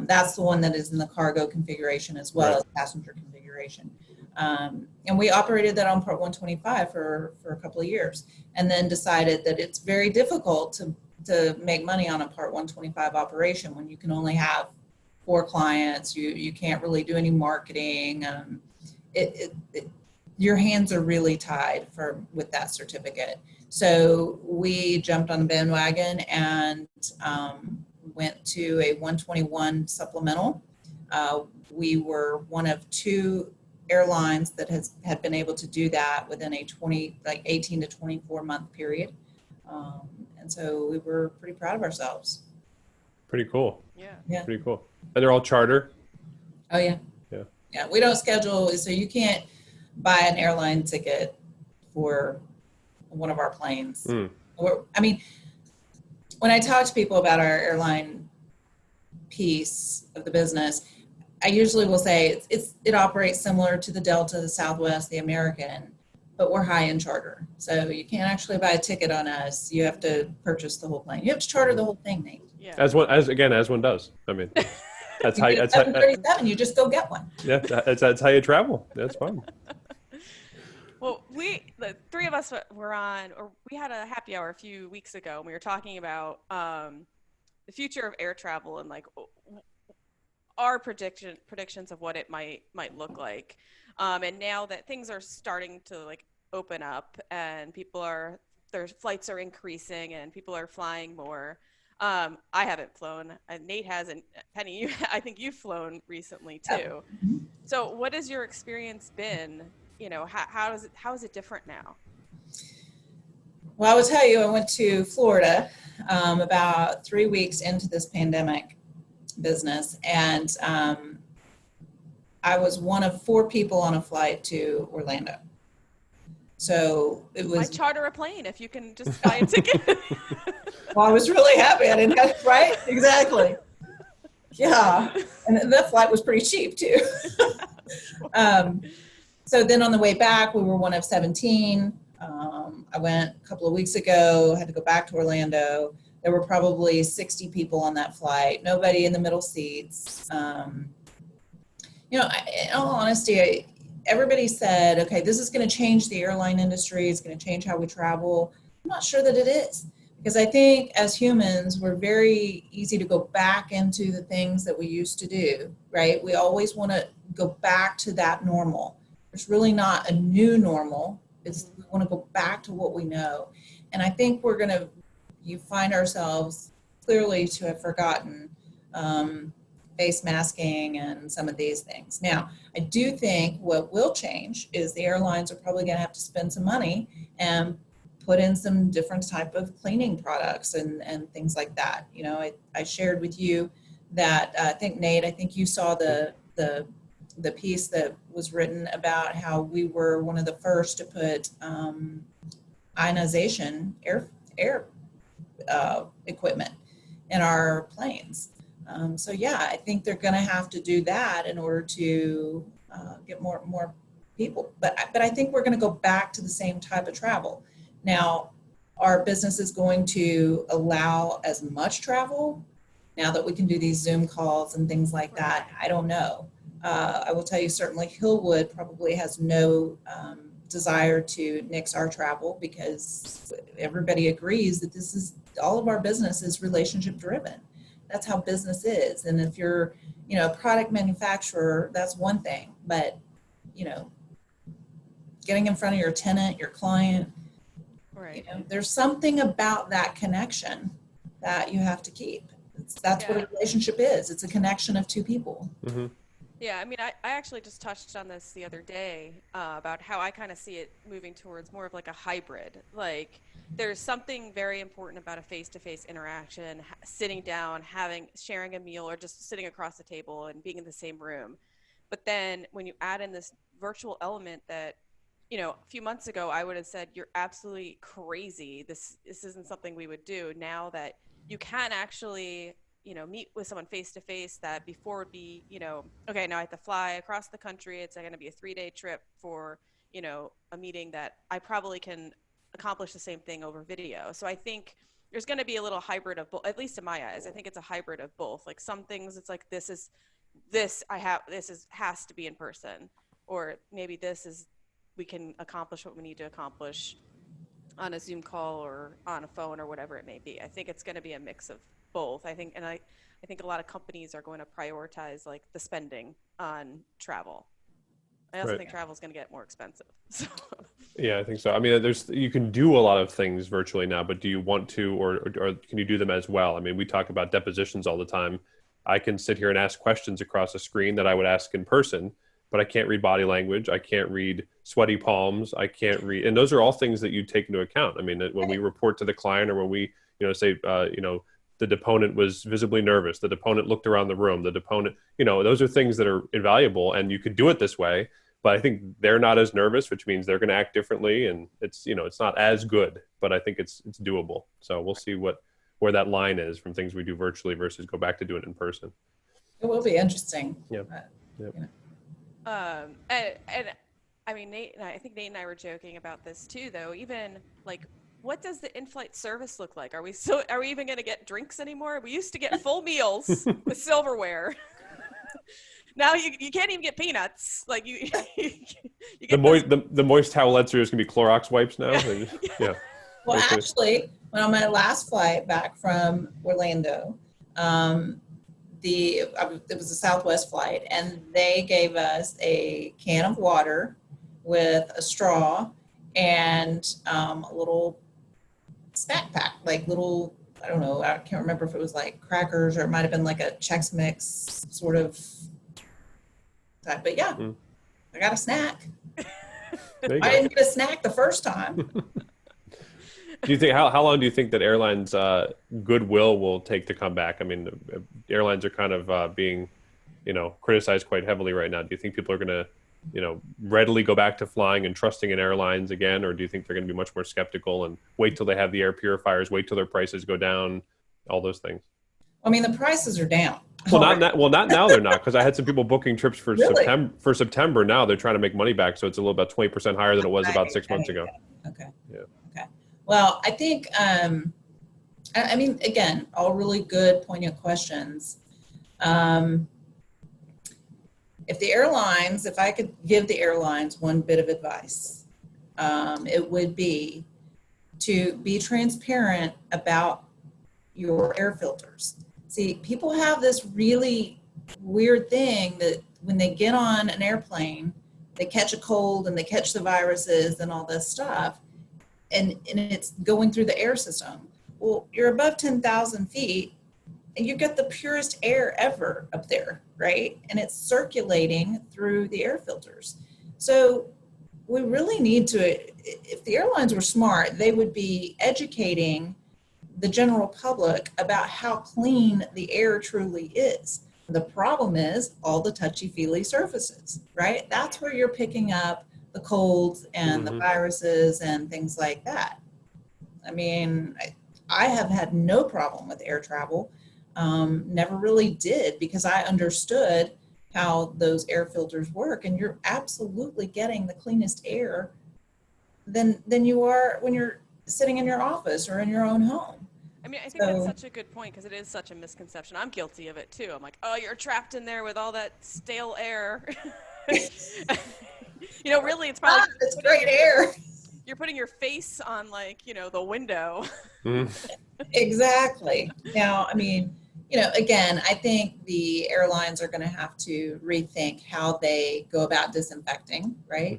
Speaker 1: That's the one that is in the cargo configuration as well as passenger configuration. And we operated that on Part 125 for a couple of years, and then decided that it's very difficult to make money on a Part 125 operation when you can only have 4 clients. You can't really do any marketing. Your hands are really tied with that certificate. So we jumped on the bandwagon and went to a 121 supplemental. We were one of 2 airlines that had been able to do that within a 18 to 24 month period. And so we were pretty proud of ourselves.
Speaker 4: Pretty cool.
Speaker 2: Yeah.
Speaker 4: Pretty cool. And they're all charter?
Speaker 1: Oh yeah.
Speaker 4: Yeah.
Speaker 1: Yeah. We don't schedule, so you can't buy an airline ticket for one of our planes. I mean, when I talk to people about our airline piece of the business, I usually will say it operates similar to the Delta, the Southwest, the American, but we're high end charter. So you can't actually buy a ticket on us. You have to purchase the whole plane. You have to charter the whole thing, Nate.
Speaker 2: Yeah.
Speaker 4: As one does. I mean, that's how.
Speaker 1: You get a 737, you just go get one.
Speaker 4: Yeah, that's how you travel. That's fine.
Speaker 2: Well, the three of us we had a happy hour a few weeks ago, and we were talking about the future of air travel and like our predictions of what it might look like. And now that things are starting to like open up and their flights are increasing and people are flying more. I haven't flown. Nate hasn't. Penny, I think you've flown recently too. So what has your experience been? How is it different now?
Speaker 1: Well, I will tell you, I went to Florida about 3 weeks into this pandemic business, and I was one of 4 people on a flight to Orlando. So it was.
Speaker 2: Why charter a plane if you can just buy a ticket?
Speaker 1: Well, I was really happy. I didn't have, right? Exactly. Yeah. And that flight was pretty cheap too. So then on the way back, we were one of 17. I went a couple of weeks ago, had to go back to Orlando. There were probably 60 people on that flight, nobody in the middle seats. In all honesty, everybody said, okay, this is going to change the airline industry. It's going to change how we travel. I'm not sure that it is, because I think as humans, we're very easy to go back into the things that we used to do, right? We always want to go back to that normal. There's really not a new normal. We want to go back to what we know. And I think you find ourselves clearly to have forgotten face masking and some of these things. Now, I do think what will change is the airlines are probably going to have to spend some money and put in some different type of cleaning products and things like that. I shared with you that I think you saw the piece that was written about how we were one of the first to put ionization air equipment in our planes. So yeah, I think they're going to have to do that in order to get more people. But I think we're going to go back to the same type of travel. Now, our business is going to allow as much travel now that we can do these Zoom calls and things like that. I don't know. I will tell you, certainly Hillwood probably has no desire to nix our travel, because everybody agrees that all of our business is relationship driven. That's how business is. And if you're, a product manufacturer, that's one thing, but, getting in front of your tenant, your client,
Speaker 2: right.
Speaker 1: There's something about that connection that you have to keep. That's what a relationship is. It's a connection of 2 people.
Speaker 4: Mm-hmm.
Speaker 2: Yeah, I mean, I actually just touched on this the other day about how I kind of see it moving towards more of like a hybrid. Like, there's something very important about a face-to-face interaction, sitting down, sharing a meal, or just sitting across the table and being in the same room. But then when you add in this virtual element that, a few months ago I would have said, you're absolutely crazy. This isn't something we would do. Now that you can actually meet with someone face to face, that before would be, okay, now I have to fly across the country. It's going to be a 3-day trip for, a meeting that I probably can accomplish the same thing over video. So I think there's going to be a little hybrid of both, at least in my eyes. I think it's a hybrid of both. Like, some things it's like, has to be in person, or maybe we can accomplish what we need to accomplish on a Zoom call or on a phone or whatever it may be. I think it's going to be a mix of both. I think a lot of companies are going to prioritize like the spending on travel. I also think travel is going to get more expensive. So.
Speaker 4: Yeah, I think so. I mean, you can do a lot of things virtually now, but do you want to, or can you do them as well? I mean, we talk about depositions all the time. I can sit here and ask questions across a screen that I would ask in person. but I can't read body language. I can't read sweaty palms. I can't read, and those are all things that you take into account. I mean, when we report to the client, or when we, say, the deponent was visibly nervous, the deponent looked around the room, the deponent, those are things that are invaluable, and you could do it this way. But I think they're not as nervous, which means they're going to act differently, and it's not as good, but I think it's doable. So we'll see where that line is from things we do virtually versus go back to doing it in person.
Speaker 1: It will be interesting.
Speaker 4: Yeah.
Speaker 2: And I mean, I think Nate and I were joking about this too, though. Even like, what does the in-flight service look like? Are we even going to get drinks anymore? We used to get full meals with silverware. Now you can't even get peanuts. Like you get
Speaker 4: the moist towelettes are just going to be Clorox wipes now. Yeah.
Speaker 1: Well, actually, when on my last flight back from Orlando, it was a Southwest flight, and they gave us a can of water with a straw and a little snack pack, like little, I don't know, I can't remember if it was like crackers or it might have been like a Chex Mix sort of type. But yeah, I got a snack. I didn't get a snack the first time.
Speaker 4: Do you think how long do you think that airlines goodwill will take to come back? I mean, airlines are kind of being, criticized quite heavily right now. Do you think people are going to, readily go back to flying and trusting in airlines again, or do you think they're going to be much more skeptical and wait till they have the air purifiers, wait till their prices go down, all those things?
Speaker 1: I mean, the prices are down.
Speaker 4: Well, not now. They're not, because I had some people booking trips for
Speaker 1: Really?
Speaker 4: September. Now they're trying to make money back, so it's a little about 20% higher than it was about 6 months ago.
Speaker 1: Okay.
Speaker 4: Yeah.
Speaker 1: Okay. Well, I think, I mean, again, all really good, poignant questions. If I could give the airlines one bit of advice, it would be to be transparent about your air filters. See, people have this really weird thing that when they get on an airplane, they catch a cold and they catch the viruses and all this stuff, and it's going through the air system. Well, you're above 10,000 feet, and you get the purest air ever up there, right? And it's circulating through the air filters. So we really need to, if the airlines were smart, they would be educating the general public about how clean the air truly is. The problem is all the touchy-feely surfaces, right? That's where you're picking up the colds and the viruses and things like that. I mean, I have had no problem with air travel. Never really did, because I understood how those air filters work, and you're absolutely getting the cleanest air than you are when you're sitting in your office or in your own home.
Speaker 2: I mean, I think that's such a good point, because it is such a misconception. I'm guilty of it too. I'm like, oh, you're trapped in there with all that stale air. Really, it's probably
Speaker 1: It's great air.
Speaker 2: You're putting your face on, like, the window.
Speaker 1: Exactly. Now, I mean, again, I think the airlines are going to have to rethink how they go about disinfecting, right?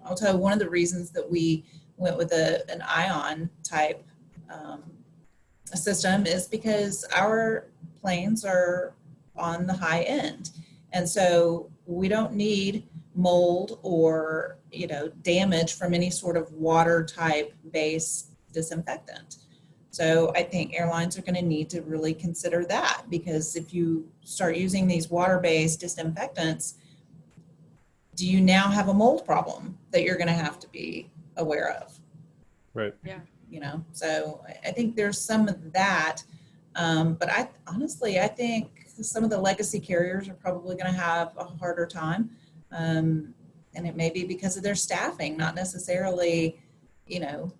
Speaker 1: I'll tell you, one of the reasons that we went with an ion type system is because our planes are on the high end. And so we don't need mold or, damage from any sort of water type based disinfectant. So I think airlines are going to need to really consider that, because if you start using these water-based disinfectants, do you now have a mold problem that you're going to have to be aware of?
Speaker 4: Right.
Speaker 2: Yeah.
Speaker 1: So I think there's some of that. But I think some of the legacy carriers are probably going to have a harder time. And it may be because of their staffing, not necessarily, the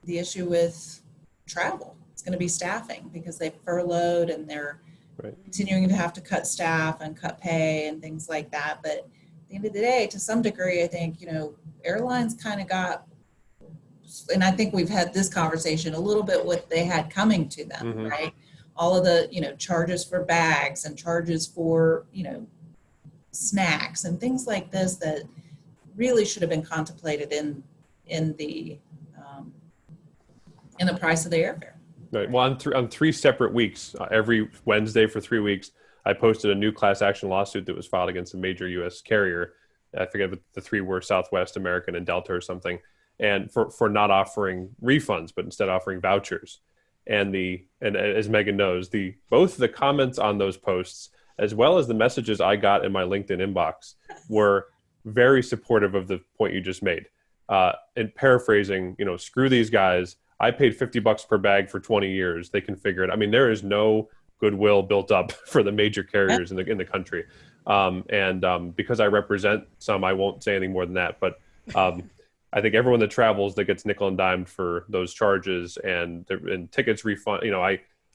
Speaker 1: issue with travel. It's going to be staffing, because they furloughed and they're continuing to have to cut staff and cut pay and things like that. But at the end of the day, to some degree, I think, airlines kind of got, and I think we've had this conversation a little bit, what they had coming to them, right? All of the, charges for bags and charges for, snacks and things like this that really should have been contemplated in the price of the airfare.
Speaker 4: Right. Well, on 3 separate weeks, every Wednesday for 3 weeks, I posted a new class action lawsuit that was filed against a major U.S. carrier. I forget what the three were, Southwest, American, and Delta or something, and for not offering refunds, but instead offering vouchers. And as Megan knows, both the comments on those posts as well as the messages I got in my LinkedIn inbox were very supportive of the point you just made. And paraphrasing, screw these guys. I paid $50 per bag for 20 years. They can figure it. I mean, there is no goodwill built up for the major carriers in the country. Because I represent some, I won't say anything more than that. But I think everyone that travels that gets nickel and dimed for those charges and tickets refund.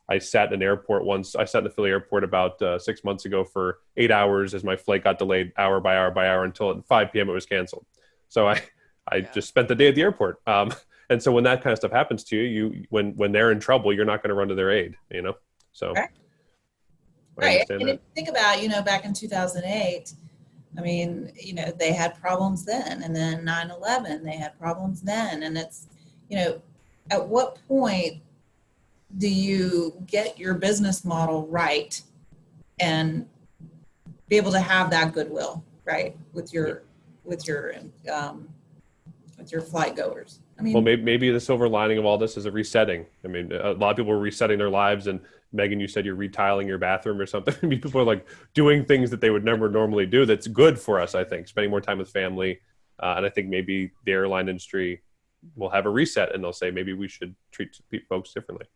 Speaker 4: I sat in an airport once. I sat in the Philly airport about 6 months ago for 8 hours as my flight got delayed hour by hour by hour until at 5 p.m. it was canceled. So I just spent the day at the airport. And so when that kind of stuff happens to you, when they're in trouble, you're not going to run to their aid, So
Speaker 1: right. And if you think about, back in 2008, I mean, they had problems then, and then 9/11, they had problems then. And it's, at what point do you get your business model right and be able to have that goodwill, right, with your flight goers? I mean,
Speaker 4: well, maybe the silver lining of all this is a resetting. I mean, a lot of people are resetting their lives, and Megan, you said you're retiling your bathroom or something. I mean, people are like doing things that they would never normally do. That's good for us, I think, spending more time with family. And I think maybe the airline industry will have a reset, and they'll say maybe we should treat folks differently.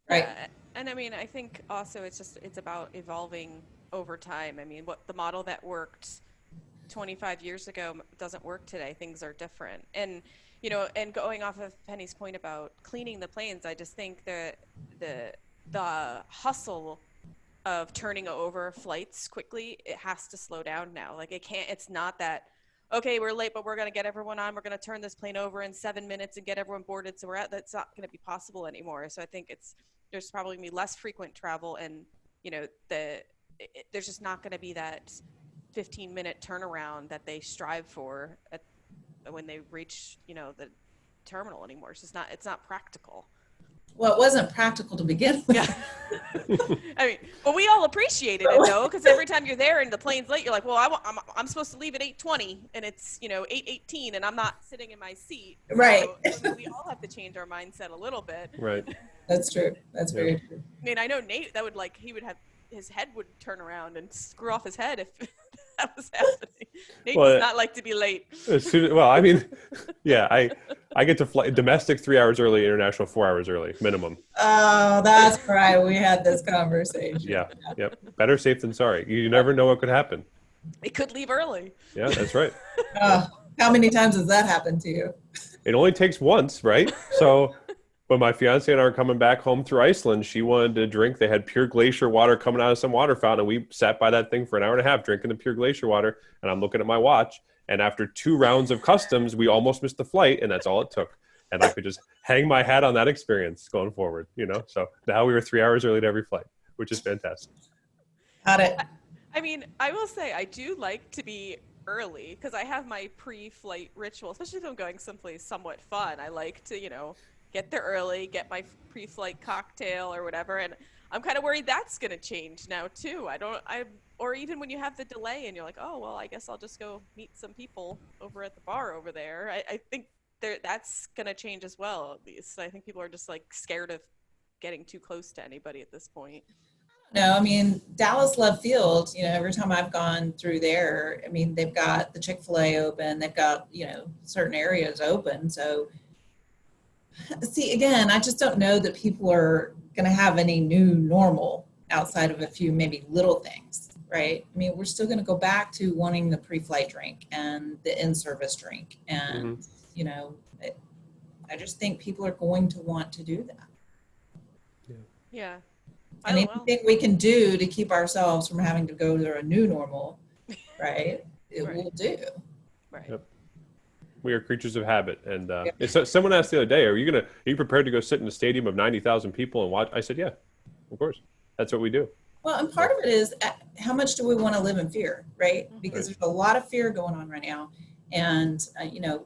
Speaker 1: Right.
Speaker 2: Yeah. And I mean, I think also it's about evolving over time. I mean, what the model that worked 25 years ago doesn't work today. Things are different. And, and going off of Penny's point about cleaning the planes, I just think that the hustle of turning over flights quickly, it has to slow down now. Like it's not that, okay, we're late, but we're going to get everyone on. We're going to turn this plane over in 7 minutes and get everyone boarded. So that's not going to be possible anymore. So I think there's probably going to be less frequent travel, and, there's just not going to be that 15-minute turnaround that they strive for when they reach, the terminal anymore. It's not practical.
Speaker 1: Well, it wasn't practical to begin with.
Speaker 2: Yeah. I mean, but we all appreciated it though, because every time you're there and the plane's late, you're like, well, I'm supposed to leave at 8:20 and it's 8:18 and I'm not sitting in my seat.
Speaker 1: Right.
Speaker 2: So we all have to change our mindset a little bit.
Speaker 4: Right.
Speaker 1: That's true. That's very true.
Speaker 2: I mean, I know Nate. He would have his head would turn around and screw off his head if that was happening. Nate does not like to be late.
Speaker 4: I mean, yeah, I get to fly domestic 3 hours early, international 4 hours early, minimum.
Speaker 1: Oh, that's right. We had this conversation.
Speaker 4: Yeah. Yep. Better safe than sorry. You never know what could happen.
Speaker 2: It could leave early.
Speaker 4: Yeah, that's right.
Speaker 1: How many times has that happened to you?
Speaker 4: It only takes once, right? So when my fiance and I were coming back home through Iceland, she wanted to drink. They had pure glacier water coming out of some water fountain. And we sat by that thing for an hour and a half drinking the pure glacier water. And I'm looking at my watch. And after 2 rounds of customs, we almost missed the flight. And that's all it took. And I could just hang my hat on that experience going forward, So now we were 3 hours early to every flight, which is fantastic.
Speaker 1: Got it.
Speaker 2: I mean, I will say I do like to be early because I have my pre-flight ritual, especially if I'm going someplace somewhat fun. I like to, get there early, get my pre-flight cocktail or whatever. And I'm kind of worried that's going to change now too. Or even when you have the delay and you're like, oh, well, I guess I'll just go meet some people over at the bar over there. I think that's going to change as well, at least. I think people are just like scared of getting too close to anybody at this point.
Speaker 1: No, I mean, Dallas Love Field, every time I've gone through there, I mean, they've got the Chick-fil-A open, they've got, certain areas open. So see, again, I just don't know that people are going to have any new normal outside of a few maybe little things, right? I mean, we're still going to go back to wanting the pre-flight drink and the in-service drink. And, I just think people are going to want to do that.
Speaker 2: Yeah.
Speaker 1: And anything we can do to keep ourselves from having to go to a new normal, right, will do.
Speaker 2: Right.
Speaker 4: Yep. We are creatures of habit. And someone asked the other day, are you prepared to go sit in a stadium of 90,000 people and watch? I said, yeah, of course. That's what we do.
Speaker 1: Well, and part of it is how much do we want to live in fear, right? Because there's a lot of fear going on right now. And,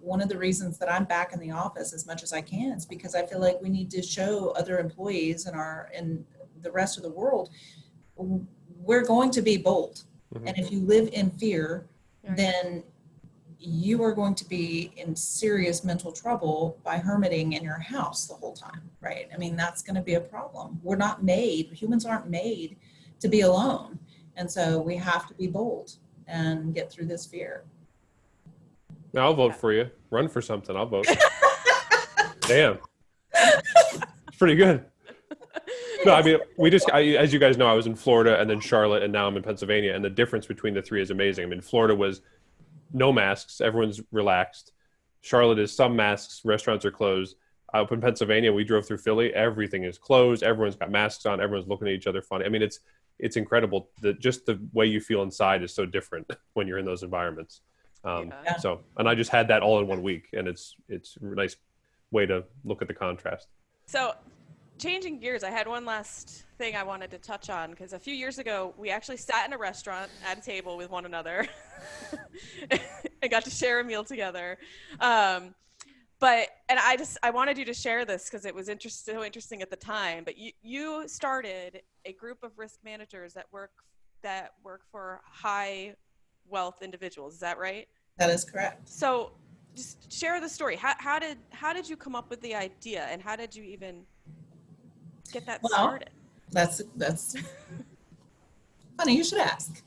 Speaker 1: one of the reasons that I'm back in the office as much as I can is because I feel like we need to show other employees and the rest of the world we're going to be bold.
Speaker 4: Mhm.
Speaker 1: And if you live in fear,
Speaker 2: Right.
Speaker 1: then you are going to be in serious mental trouble by hermiting in your house the whole time, right? I mean, that's going to be a problem. Humans aren't made to be alone. And so we have to be bold and get through this fear.
Speaker 4: Now I'll vote for you. Run for something. I'll vote. Damn. It's pretty good. No, I mean, as you guys know, I was in Florida and then Charlotte, and now I'm in Pennsylvania. And the difference between the three is amazing. I mean, Florida was no masks. Everyone's relaxed. Charlotte is some masks. Restaurants are closed. Up in Pennsylvania, we drove through Philly. Everything is closed. Everyone's got masks on. Everyone's looking at each other funny. I mean, it's incredible that just the way you feel inside is so different when you're in those environments.
Speaker 2: Yeah.
Speaker 4: So, and I just had that all in 1 week, and it's a nice way to look at the contrast.
Speaker 2: So, changing gears, I had one last thing I wanted to touch on, because a few years ago, we actually sat in a restaurant at a table with one another and got to share a meal together. And I wanted you to share this because it was so interesting at the time. But you started a group of risk managers that work for high wealth individuals. Is that right?
Speaker 1: That is correct.
Speaker 2: So just share the story. How did you come up with the idea, and how did you even get that started?
Speaker 1: That's funny. You should ask.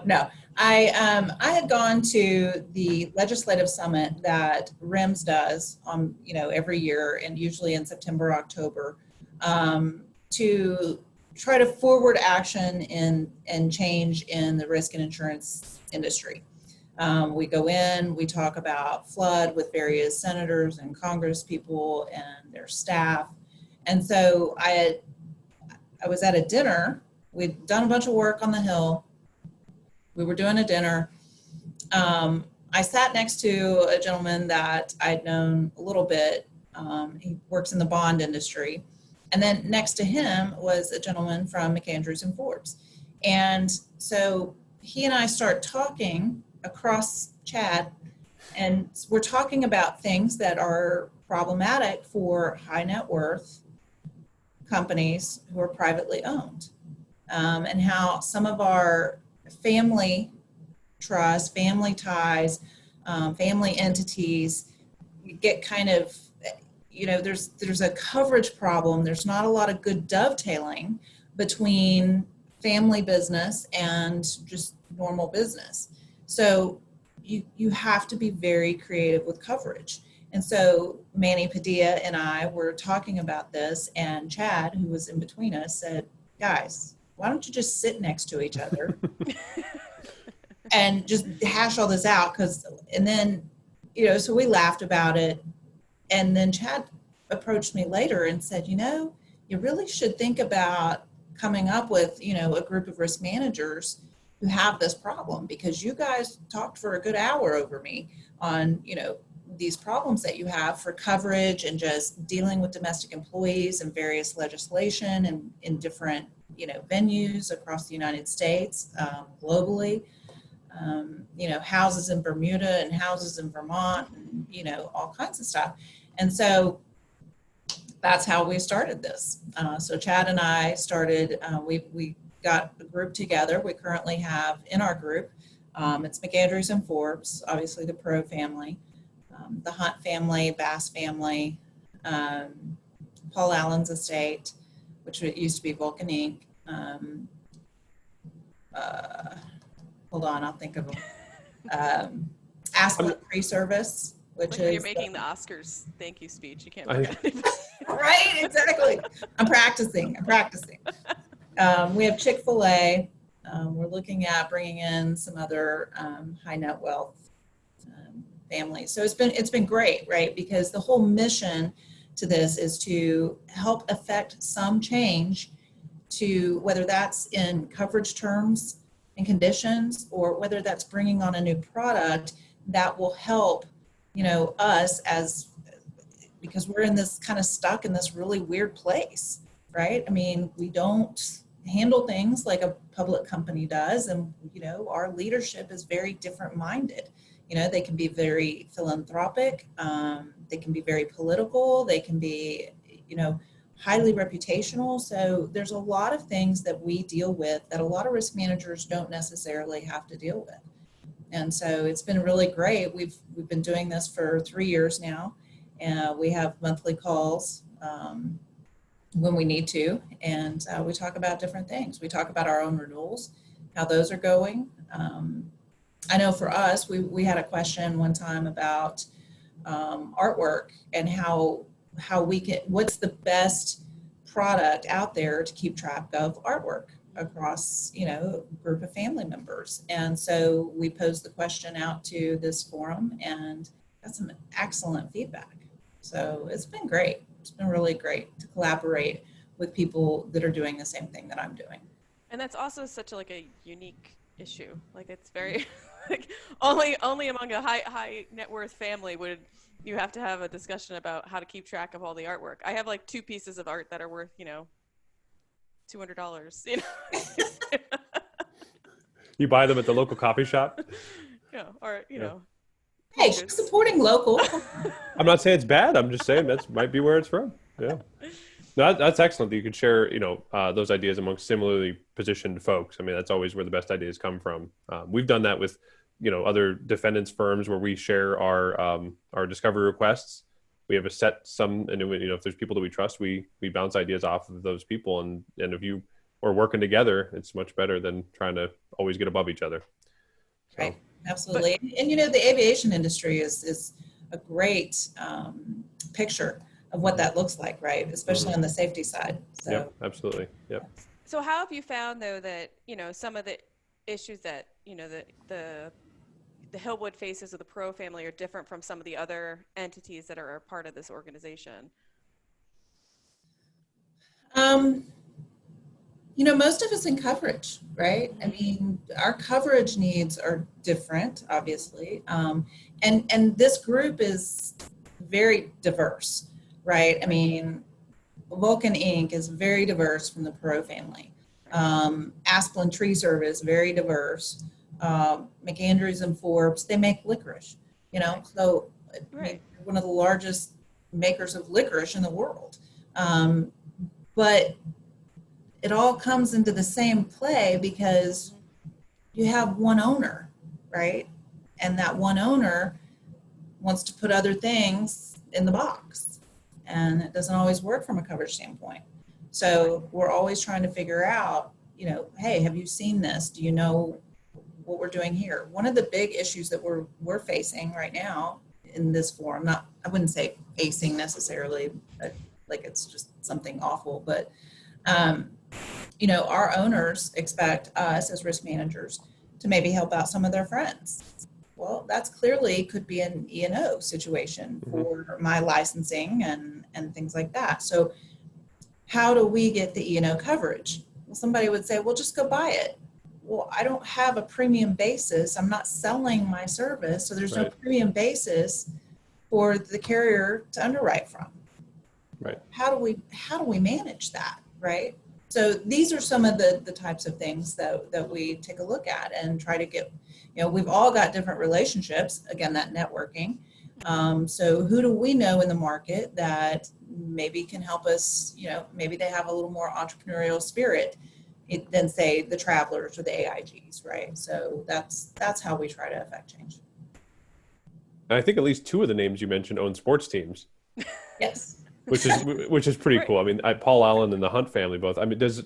Speaker 1: No, I had gone to the legislative summit that RIMS does every year, and usually in September, October, to try to forward action and change in the risk and insurance industry. We go in, we talk about flood with various senators and Congress people and their staff. And so I was at a dinner. We'd done a bunch of work on the Hill. We were doing a dinner. I sat next to a gentleman that I'd known a little bit. He works in the bond industry. And then next to him was a gentleman from McAndrews and Forbes. And so he and I start talking across chat, and we're talking about things that are problematic for high net worth companies who are privately owned, and how some of our family trust, family ties, family entities get kind of, there's a coverage problem. There's not a lot of good dovetailing between family business and just normal business. So you have to be very creative with coverage. And so Manny Padilla and I were talking about this, and Chad, who was in between us, said, guys, why don't you just sit next to each other and just hash all this out? And then, so we laughed about it. And then Chad approached me later and said, you really should think about coming up with, a group of risk managers who have this problem, because you guys talked for a good hour over me on, these problems that you have for coverage and just dealing with domestic employees and various legislation and in different, venues across the United States, globally, houses in Bermuda and houses in Vermont, and, all kinds of stuff. And so that's how we started this. So Chad and I started, we got a group together. We currently have in our group, it's McAndrews and Forbes, obviously the Pro family, the Hunt family, Bass family, Paul Allen's estate, which used to be Vulcan Inc. Hold on, I'll think of them. Aspen Pre-Service, which
Speaker 2: like
Speaker 1: is
Speaker 2: you're making the Oscars thank you speech. You can't forget it.
Speaker 1: right, exactly. I'm practicing. We have Chick-fil-A. We're looking at bringing in some other high net wealth families. So it's been great, right? Because the whole mission to this is to help affect some change to whether that's in coverage terms and conditions, or whether that's bringing on a new product that will help, us because we're in this kind of stuck in this really weird place, right? I mean, we don't handle things like a public company does. And, our leadership is very different minded. They can be very philanthropic. They can be very political. They can be, highly reputational. So there's a lot of things that we deal with that a lot of risk managers don't necessarily have to deal with. And so it's been really great. We've been doing this for 3 years now, and we have monthly calls when we need to, and we talk about different things. We talk about our own renewals, how those are going. I know for us, we had a question one time about artwork and how we can, what's the best product out there to keep track of artwork across, you know, a group of family members. And so we posed the question out to this forum and got some excellent feedback. So it's been great. It's been really great to collaborate with people that are doing the same thing that I'm doing.
Speaker 2: And that's also such a unique issue. Like it's very like only among a high net worth family would you have to have a discussion about how to keep track of all the artwork. I have like 2 pieces of art that are worth, you know, $200, you know.
Speaker 4: You buy them at the local coffee shop?
Speaker 2: Yeah, or you know.
Speaker 1: Hey, she's supporting local.
Speaker 4: I'm not saying it's bad. I'm just saying that might be where it's from. Yeah. No, that's excellent that you could share, you know, those ideas amongst similarly positioned folks. I mean, that's always where the best ideas come from. We've done that with, you know, other defendants firms where we share our discovery requests. We have a set sum, and you know, if there's people that we trust, we bounce ideas off of those people. And if you are working together, it's much better than trying to always get above each other. So.
Speaker 1: Right. Absolutely. And you know, the aviation industry is a great picture of what that looks like, right? Especially on the safety side. So.
Speaker 4: Yep, absolutely. Yep.
Speaker 2: So how have you found though that, you know, some of the issues that, you know, the Hillwood faces with the Pro family are different from some of the other entities that are a part of this organization?
Speaker 1: You know, most of it's in coverage, right? I mean, our coverage needs are different, obviously. And this group is very diverse, right? I mean, Vulcan Inc. is very diverse from the Pro family. Asplin Tree Service, very diverse. McAndrews and Forbes, they make licorice, you know, so
Speaker 2: Right.
Speaker 1: one of the largest makers of licorice in the world. But it all comes into the same play because you have one owner, right? And that one owner wants to put other things in the box, and it doesn't always work from a coverage standpoint. So we're always trying to figure out, you know, hey, have you seen this? Do you know what we're doing here? One of the big issues that we're facing right now in this forum, I wouldn't say facing necessarily, like it's just something awful, but you know, our owners expect us as risk managers to maybe help out some of their friends. Well, that's clearly could be an E&O situation for my licensing and things like that. So how do we get the E&O coverage? Well, somebody would say, well, just go buy it. Well, I don't have a premium basis. I'm not selling my service. So there's no premium basis for the carrier to underwrite from.
Speaker 4: Right.
Speaker 1: How do we manage that? Right. So these are some of the types of things that we take a look at and try to get, you know, we've all got different relationships, again, that networking. So who do we know in the market that maybe can help us, you know, maybe they have a little more entrepreneurial spirit than say the Travelers or the AIGs, right? So that's how we try to affect change.
Speaker 4: And I think at least 2 of the names you mentioned own sports teams.
Speaker 1: Yes.
Speaker 4: Which is pretty cool. I mean, Paul Allen and the Hunt family both. I mean, does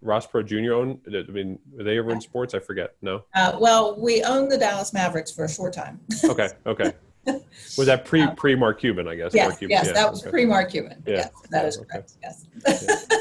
Speaker 4: Ross Perot Jr. own? I mean, are they ever in sports? I forget. No.
Speaker 1: Well, we owned the Dallas Mavericks for a short time.
Speaker 4: Okay. Was that pre Mark Cuban? I guess.
Speaker 1: Yes,
Speaker 4: Mark Cuban.
Speaker 1: yes, that was pre Mark Cuban.
Speaker 4: Yeah.
Speaker 1: Yes, that is correct. Yes.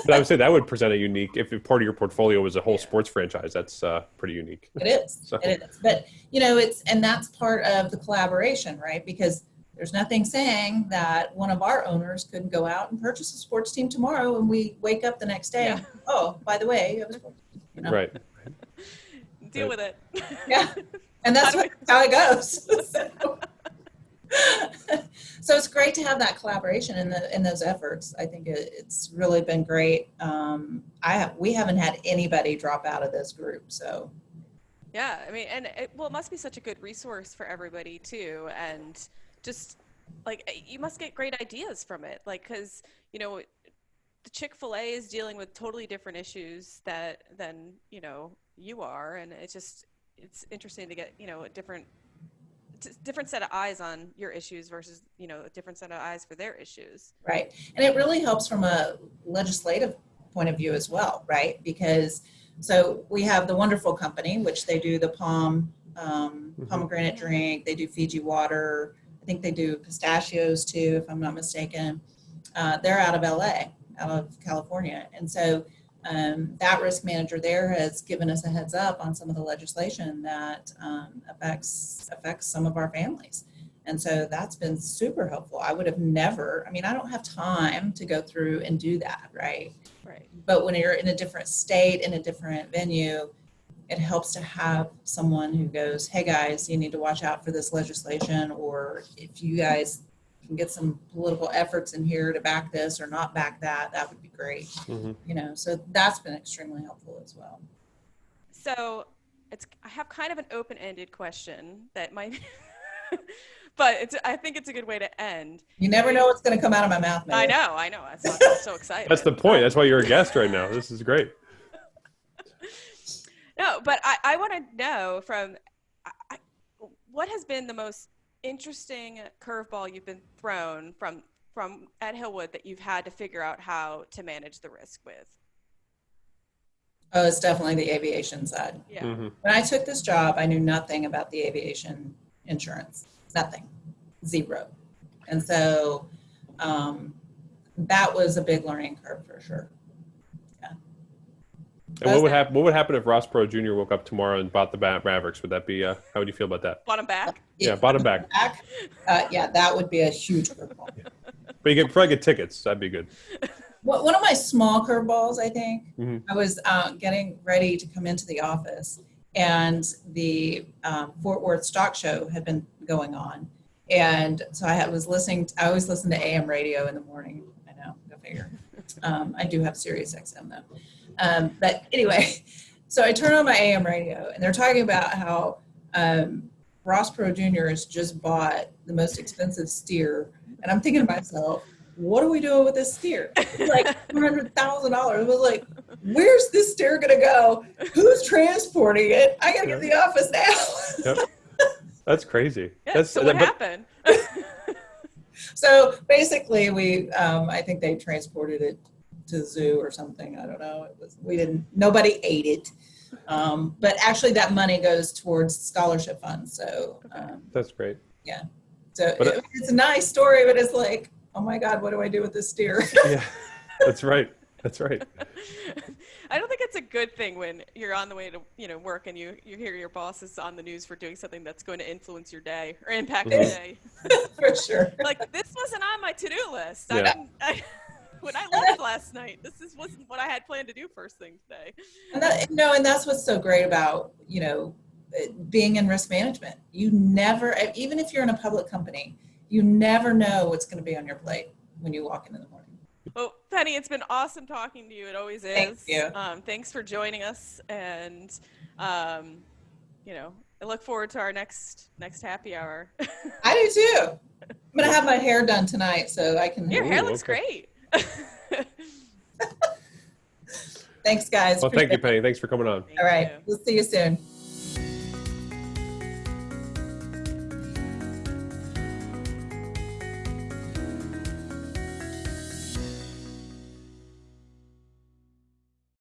Speaker 4: But I would say that would present a unique. If part of your portfolio was a whole sports franchise, that's pretty unique.
Speaker 1: It is.
Speaker 4: So.
Speaker 1: It is. But you know, that's part of the collaboration, right? Because there's nothing saying that one of our owners couldn't go out and purchase a sports team tomorrow, and we wake up the next day. And, oh, by the way, you have a sports team. You know?
Speaker 4: Right.
Speaker 2: Deal with it.
Speaker 1: Yeah, and that's how it goes. So it's great to have that collaboration in those efforts. I think it's really been great. We haven't had anybody drop out of this group. So.
Speaker 2: Yeah, I mean, and it must be such a good resource for everybody too, and just like you must get great ideas from it, like because you know the Chick-fil-A is dealing with totally different issues than you are, and it's interesting to get a different set of eyes on your issues versus a different set of eyes for their issues.
Speaker 1: Right. And it really helps from a legislative point of view as well, right? Because so we have the wonderful company, which they do the pomegranate drink, they do Fiji water, I think they do pistachios too, if I'm not mistaken. They're out of LA, out of California. And so that risk manager there has given us a heads up on some of the legislation that affects some of our families. And so that's been super helpful. I would have never, I don't have time to go through and do that, right?
Speaker 2: Right.
Speaker 1: But when you're in a different state, in a different venue, it helps to have someone who goes, hey guys, you need to watch out for this legislation, or if you guys can get some political efforts in here to back this or not back that, that would be great. So that's been extremely helpful as well.
Speaker 2: So I have kind of an open-ended question that might, but I think it's a good way to end.
Speaker 1: You never know what's going to come out of my mouth. Maybe.
Speaker 2: I know. That's why I'm so excited.
Speaker 4: That's the point. That's why you're a guest right now. This is great.
Speaker 2: No, but I want to know what has been the most interesting curveball you've been thrown from at Hillwood that you've had to figure out how to manage the risk with?
Speaker 1: Oh, it's definitely the aviation side.
Speaker 2: Yeah.
Speaker 1: When I took this job, I knew nothing about the aviation insurance. Nothing. Zero. And so that was a big learning curve for sure.
Speaker 4: And what would happen if Ross Perot Jr. woke up tomorrow and bought the Mavericks? Would that be, how would you feel about that?
Speaker 2: Bought them back?
Speaker 4: Yeah, bought them back.
Speaker 1: Yeah, that would be a huge curveball.
Speaker 4: But you could probably get tickets. That'd be good.
Speaker 1: One of my small curveballs, I think, I was getting ready to come into the office, and the Fort Worth Stock Show had been going on. And so I always listen to AM radio in the morning. I know, go figure. I do have Sirius XM though. But anyway, so I turn on my AM radio, and they're talking about how Ross Perot Jr. has just bought the most expensive steer. And I'm thinking to myself, what are we doing with this steer? It's like $400,000. It was like, where's this steer going to go? Who's transporting it? I got to get to the office now.
Speaker 4: Yep. That's crazy.
Speaker 2: Yeah, so what happened?
Speaker 1: So basically I think they transported it to the zoo or something. I don't know. Nobody ate it. But actually that money goes towards scholarship funds. So
Speaker 4: that's great.
Speaker 1: Yeah. So it's a nice story, but it's like, oh my God, what do I do with this steer?
Speaker 4: Yeah, that's right. That's right.
Speaker 2: I don't think it's a good thing when you're on the way to work and you hear your boss is on the news for doing something that's going to influence your day or impact your day.
Speaker 1: For sure.
Speaker 2: Like, this wasn't on my to-do list.
Speaker 4: Yeah.
Speaker 2: When I left last night, wasn't what I had planned to do first thing today.
Speaker 1: And that's what's so great about, being in risk management. You never, even if you're in a public company, you never know what's going to be on your plate when you walk in the morning.
Speaker 2: Well, Penny, it's been awesome talking to you. It always is.
Speaker 1: Thank you.
Speaker 2: Thanks for joining us. And, I look forward to our next happy hour.
Speaker 1: I do too. I'm going to have my hair done tonight so I can.
Speaker 2: Your hair looks great.
Speaker 1: Thanks, guys.
Speaker 4: Well, thank you, Penny. Thanks for coming on.
Speaker 1: All right. We'll see you soon.